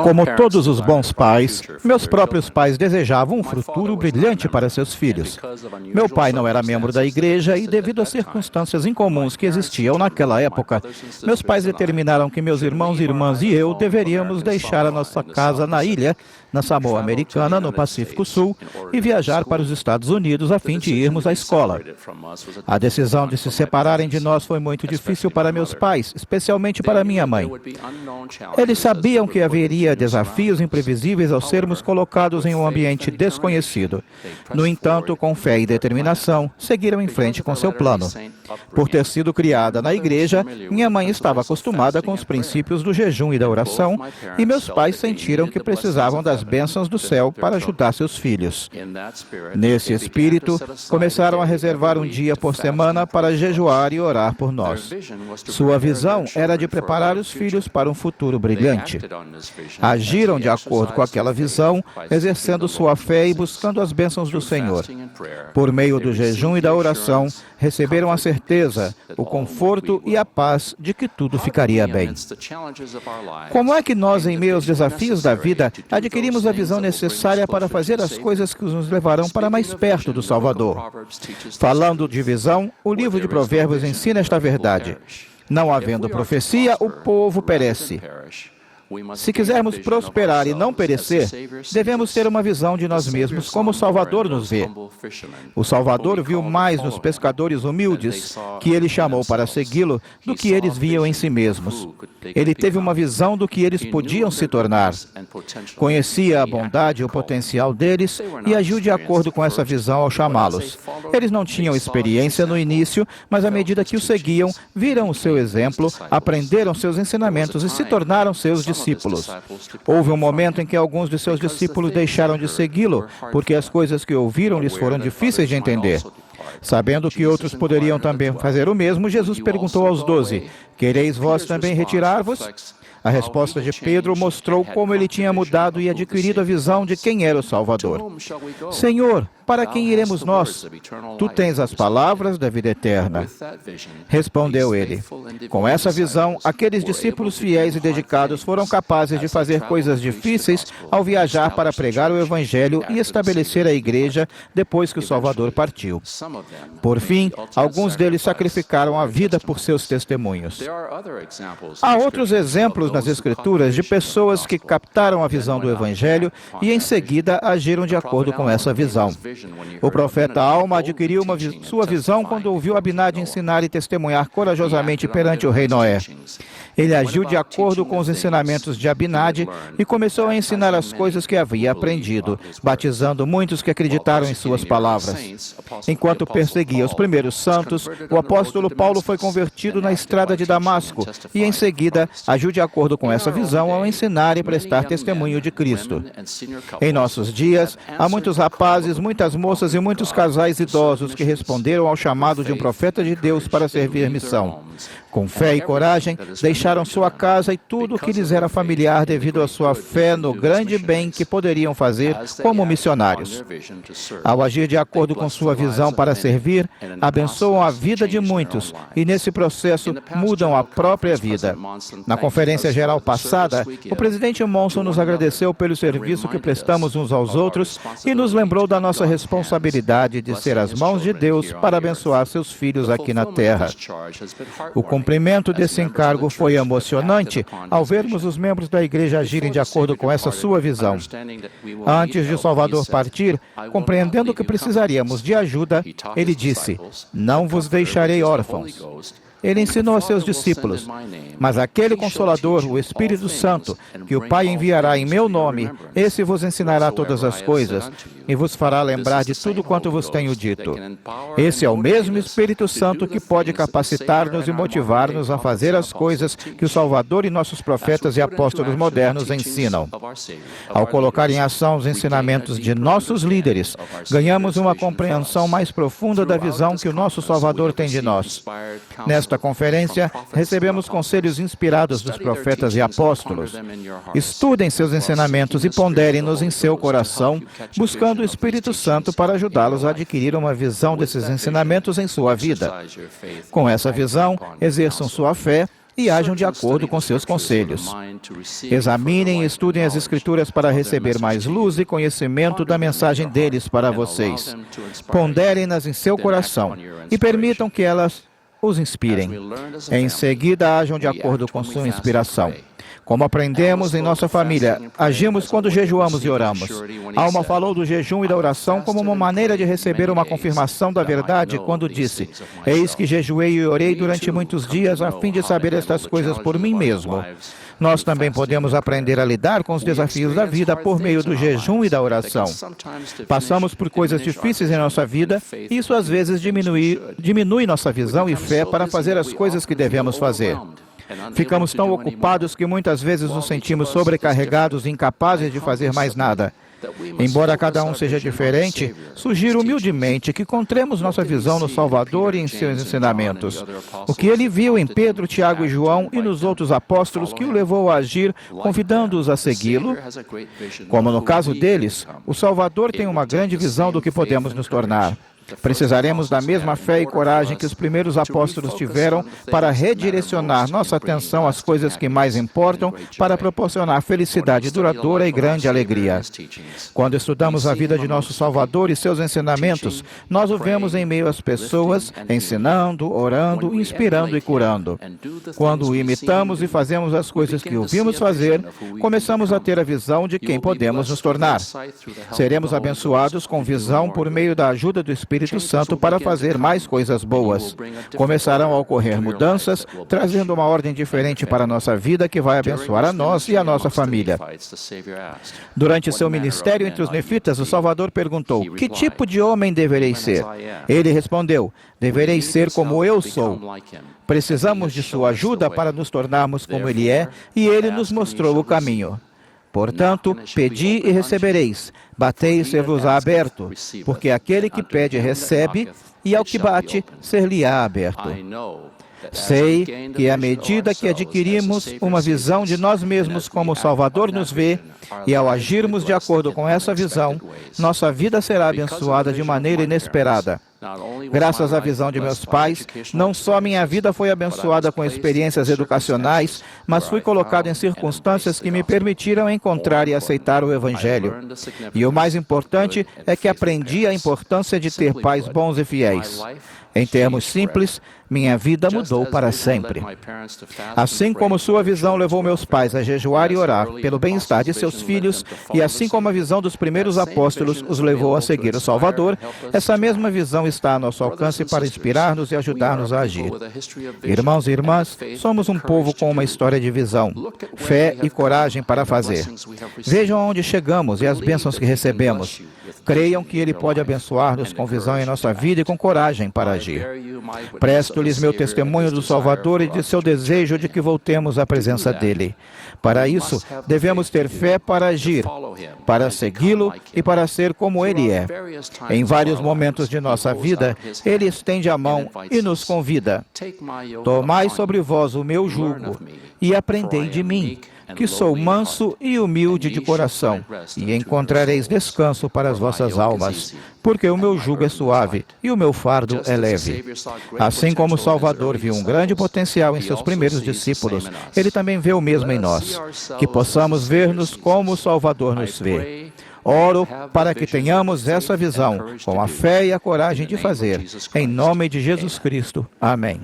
Como todos os bons pais, meus próprios pais desejavam um futuro brilhante para seus filhos. Meu pai não era membro da igreja e, devido às circunstâncias incomuns que existiam naquela época, meus pais determinaram que meus irmãos, irmãs e eu deveríamos deixar a nossa casa na ilha, na Samoa Americana, no Pacífico Sul, e viajar para os Estados Unidos a fim de irmos à escola. A decisão de se separarem de nós foi muito difícil para meus pais, especialmente para minha mãe. Eles sabiam que haveria desafios imprevisíveis ao sermos colocados em um ambiente desconhecido. No entanto, com fé e determinação, seguiram em frente com seu plano. Por ter sido criada na igreja, minha mãe estava acostumada com os princípios do jejum e da oração, e meus pais sentiram que precisavam das bênçãos do céu para ajudar seus filhos. Nesse espírito, começaram a reservar um dia por semana para jejuar e orar por nós. Sua visão era de preparar os filhos para um futuro brilhante. Agiram de acordo com aquela visão, exercendo sua fé e buscando as bênçãos do Senhor. Por meio do jejum e da oração, receberam a certeza, o conforto e a paz de que tudo ficaria bem. Como é que nós, em meio aos desafios da vida, adquirimos a visão necessária para fazer as coisas que nos levarão para mais perto do Salvador? Falando de visão, o livro de Provérbios ensina esta verdade: não havendo profecia, o povo perece. Se quisermos prosperar e não perecer, devemos ter uma visão de nós mesmos como o Salvador nos vê. O Salvador viu mais nos pescadores humildes, que ele chamou para segui-lo, do que eles viam em si mesmos. Ele teve uma visão do que eles podiam se tornar. Conhecia a bondade e o potencial deles e agiu de acordo com essa visão ao chamá-los. Eles não tinham experiência no início, mas à medida que o seguiam, viram o seu exemplo, aprenderam seus ensinamentos e se tornaram seus discípulos. Houve um momento em que alguns de seus discípulos deixaram de segui-lo, porque as coisas que ouviram lhes foram difíceis de entender. Sabendo que outros poderiam também fazer o mesmo, Jesus perguntou aos 12, quereis vós também retirar-vos? A resposta de Pedro mostrou como ele tinha mudado e adquirido a visão de quem era o Salvador. Senhor, para quem iremos nós? Tu tens as palavras da vida eterna. Respondeu ele. Com essa visão, aqueles discípulos fiéis e dedicados foram capazes de fazer coisas difíceis ao viajar para pregar o Evangelho e estabelecer a igreja depois que o Salvador partiu. Por fim, alguns deles sacrificaram a vida por seus testemunhos. Há outros exemplos nas Escrituras de pessoas que captaram a visão do Evangelho e em seguida agiram de acordo com essa visão. O profeta Alma adquiriu sua visão quando ouviu Abinadi ensinar e testemunhar corajosamente perante o rei Noé. Ele agiu de acordo com os ensinamentos de Abinadi e começou a ensinar as coisas que havia aprendido, batizando muitos que acreditaram em suas palavras. Enquanto perseguia os primeiros santos, o apóstolo Paulo foi convertido na estrada de Damasco e, em seguida, agiu de acordo com essa visão ao ensinar e prestar testemunho de Cristo. Em nossos dias, há muitos rapazes, muitas moças e muitos casais idosos que responderam ao chamado de um profeta de Deus para servir missão. Com fé e coragem, deixaram sua casa e tudo o que lhes era familiar devido à sua fé no grande bem que poderiam fazer como missionários. Ao agir de acordo com sua visão para servir, abençoam a vida de muitos e, nesse processo, mudam a própria vida. Na conferência geral passada, o presidente Monson nos agradeceu pelo serviço que prestamos uns aos outros e nos lembrou da nossa responsabilidade de ser as mãos de Deus para abençoar seus filhos aqui na terra. O cumprimento desse encargo foi emocionante ao vermos os membros da igreja agirem de acordo com essa sua visão. Antes de Salvador partir, compreendendo que precisaríamos de ajuda, ele disse, não vos deixarei órfãos. Ele ensinou a seus discípulos, mas aquele Consolador, o Espírito Santo, que o Pai enviará em meu nome, esse vos ensinará todas as coisas e vos fará lembrar de tudo quanto vos tenho dito. Esse é o mesmo Espírito Santo que pode capacitar-nos e motivar-nos a fazer as coisas que o Salvador e nossos profetas e apóstolos modernos ensinam. Ao colocar em ação os ensinamentos de nossos líderes, ganhamos uma compreensão mais profunda da visão que o nosso Salvador tem de nós. Nesta conferência, recebemos conselhos inspirados dos profetas e apóstolos. Estudem seus ensinamentos e ponderem-nos em seu coração, buscando o Espírito Santo para ajudá-los a adquirir uma visão desses ensinamentos em sua vida. Com essa visão, exerçam sua fé e ajam de acordo com seus conselhos. Examinem e estudem as Escrituras para receber mais luz e conhecimento da mensagem deles para vocês. Ponderem-nas em seu coração e permitam que elas os inspirem. Em seguida, ajam de acordo com sua inspiração. Como aprendemos em nossa família, agimos quando jejuamos e oramos. Alma falou do jejum e da oração como uma maneira de receber uma confirmação da verdade quando disse: "Eis que jejuei e orei durante muitos dias a fim de saber estas coisas por mim mesmo." Nós também podemos aprender a lidar com os desafios da vida por meio do jejum e da oração. Passamos por coisas difíceis em nossa vida e isso às vezes diminui nossa visão e fé para fazer as coisas que devemos fazer. Ficamos tão ocupados que muitas vezes nos sentimos sobrecarregados e incapazes de fazer mais nada. Embora cada um seja diferente, sugiro humildemente que encontremos nossa visão no Salvador e em seus ensinamentos. O que ele viu em Pedro, Tiago e João e nos outros apóstolos que o levou a agir, convidando-os a segui-lo. Como no caso deles, o Salvador tem uma grande visão do que podemos nos tornar. Precisaremos da mesma fé e coragem que os primeiros apóstolos tiveram para redirecionar nossa atenção às coisas que mais importam para proporcionar felicidade duradoura e grande alegria. Quando estudamos a vida de nosso Salvador e seus ensinamentos, nós o vemos em meio às pessoas, ensinando, orando, inspirando e curando. Quando o imitamos e fazemos as coisas que o vimos fazer, começamos a ter a visão de quem podemos nos tornar. Seremos abençoados com visão por meio da ajuda do Espírito Santo para fazer mais coisas boas. Começarão a ocorrer mudanças, trazendo uma ordem diferente para a nossa vida que vai abençoar a nós e a nossa família. Durante seu ministério entre os nefitas, o Salvador perguntou: "Que tipo de homem deverei ser?" Ele respondeu: "Deverei ser como eu sou." Precisamos de sua ajuda para nos tornarmos como ele é, e ele nos mostrou o caminho. Portanto, pedi e recebereis, batei e ser-vos-á aberto, porque aquele que pede recebe, e ao que bate, ser-lhe-á aberto. Sei que à medida que adquirimos uma visão de nós mesmos como o Salvador nos vê, e ao agirmos de acordo com essa visão, nossa vida será abençoada de maneira inesperada. Graças à visão de meus pais, não só minha vida foi abençoada com experiências educacionais, mas fui colocado em circunstâncias que me permitiram encontrar e aceitar o Evangelho. E o mais importante é que aprendi a importância de ter pais bons e fiéis. Em termos simples, minha vida mudou para sempre. Assim como sua visão levou meus pais a jejuar e orar pelo bem-estar de seus filhos, e assim como a visão dos primeiros apóstolos os levou a seguir o Salvador, essa mesma visão está a nosso alcance para inspirar-nos e ajudar-nos a agir. Irmãos e irmãs, somos um povo com uma história de visão, fé e coragem para fazer. Vejam aonde chegamos e as bênçãos que recebemos. Creiam que Ele pode abençoar-nos com visão em nossa vida e com coragem para agir. Presto-lhes meu testemunho do Salvador e de seu desejo de que voltemos à presença dEle. Para isso, devemos ter fé para agir, para segui-lo e para ser como Ele é. Em vários momentos de nossa vida, Ele estende a mão e nos convida: "Tomai sobre vós o meu jugo e aprendei de mim, que sou manso e humilde de coração, e encontrareis descanso para as vossas almas, porque o meu jugo é suave e o meu fardo é leve." Assim como o Salvador viu um grande potencial em seus primeiros discípulos, Ele também vê o mesmo em nós, que possamos ver-nos como o Salvador nos vê. Oro para que tenhamos essa visão, com a fé e a coragem de fazer. Em nome de Jesus Cristo. Amém.